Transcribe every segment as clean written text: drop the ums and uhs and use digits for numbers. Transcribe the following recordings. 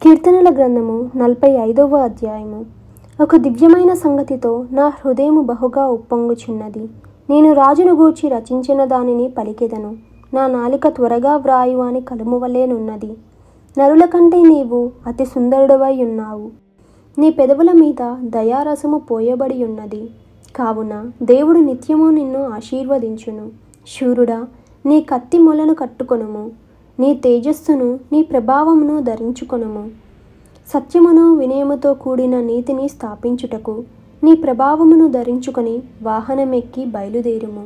కీర్తనల గ్రంథము 45వ అధ్యాయము. ఒక దివ్యమైన సంగతితో నా హృదయము బహుగా ఉప్పొంగుచున్నది. నేను రాజును గూర్చి రచించిన దానిని పలికెదను. నా నాలిక త్వరగా వ్రాయు అని కలుము వలెనున్నది. నరుల కంటే నీవు అతి సుందరుడవై ఉన్నావు. నీ పెదవుల మీద దయారసము పోయబడి ఉన్నది. కావున దేవుడు నిత్యము నిన్ను ఆశీర్వదించును. శూరుడా, నీ కత్తి మొలను కట్టుకొనుము. నీ తేజస్సును, నీ ప్రభావమును ధరించుకొనుము. సత్యమును వినయముతో కూడిన నీతిని స్థాపించుటకు నీ ప్రభావమును ధరించుకొని వాహనమెక్కి బయలుదేరుము.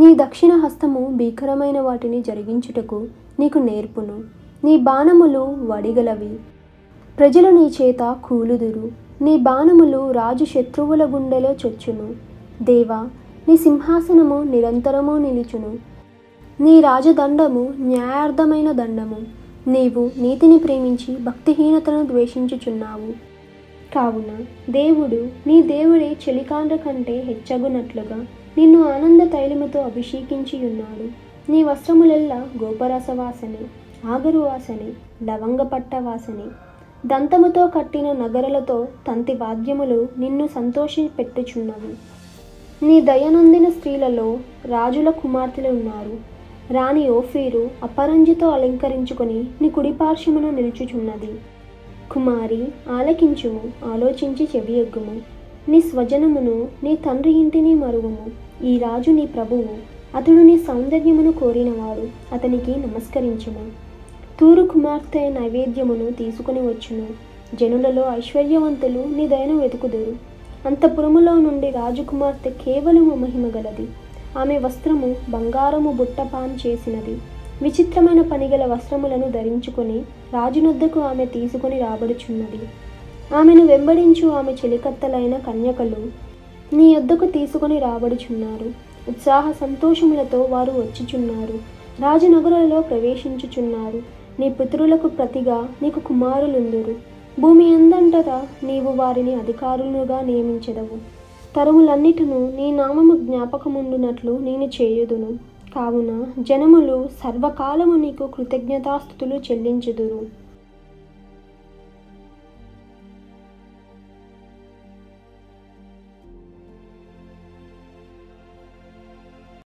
నీ దక్షిణ హస్తము భీకరమైన వాటిని జరిగించుటకు నీకు నేర్పును. నీ బాణములు వడిగలవి. ప్రజలు నీ చేత కూలుదురు. నీ బాణములు రాజు శత్రువుల గుండెలో చొచ్చును. దేవా, నీ సింహాసనము నిరంతరము నిలుచును. నీ రాజదండము న్యాయార్థమైన దండము. నీవు నీతిని ప్రేమించి భక్తిహీనతను ద్వేషించుచున్నావు. కావున దేవుడు నీ దేవుడే చలికాండ్ర కంటే హెచ్చగునట్లుగా నిన్ను ఆనంద తైలముతో అభిషేకించి ఉన్నాడు. నీ వస్త్రములెల్లా గోపరస వాసనే, ఆగరు వాసనే, లవంగపట్ట వాసనే. దంతముతో కట్టిన నగరలతో తంతి వాద్యములు నిన్ను సంతోషపెట్టుచున్నవి. నీ దయనొందిన స్త్రీలలో రాజుల కుమార్తెలు ఉన్నారు. రాణి ఓఫీరు అపరంజితో అలంకరించుకొని నీ కుడిపార్శ్వమున నిలుచుచున్నది. కుమారి, ఆలకించుము, ఆలోచించి చెవియొగ్గుము. నీ స్వజనమును, నీ తండ్రి ఇంటిని మరువుము. ఈ రాజు నీ ప్రభువు. అతడు నీ సౌందర్యమును కోరినవాడు. అతనికి నమస్కరించుము. తూరు కుమార్తె నైవేద్యమును తీసుకుని వచ్చును. జనులలో ఐశ్వర్యవంతులు నీ దయను వెతుకుదురు. అంతఃపురములో నుండి రాజకుమార్తె కేవలము మహిమ గలది. ఆమె వస్త్రము బంగారము బుట్టపాన్ చేసినది. విచిత్రమైన పనిగల వస్త్రములను ధరించుకొని రాజునొద్దకు ఆమె తీసుకొని రాబడుచున్నది. ఆమెను వెంబడించు ఆమె చెలికత్తలైన కన్యకలు నీ యొద్దకు తీసుకొని రాబడుచున్నారు. ఉత్సాహ సంతోషములతో వారు వచ్చుచున్నారు. రాజనగరులలో ప్రవేశించుచున్నారు. నీ పుత్రులకు ప్రతిగా నీకు కుమారులుందురు. భూమి అందంతటా నీవు వారిని అధికారులుగా నియమించెదవు. తరములన్నిటిను నీ నామము జ్ఞాపకముండునట్లు నేను చేయుదును. కావున జనములు సర్వకాలము నీకు కృతజ్ఞతాస్తుతులు చెల్లించుదురు.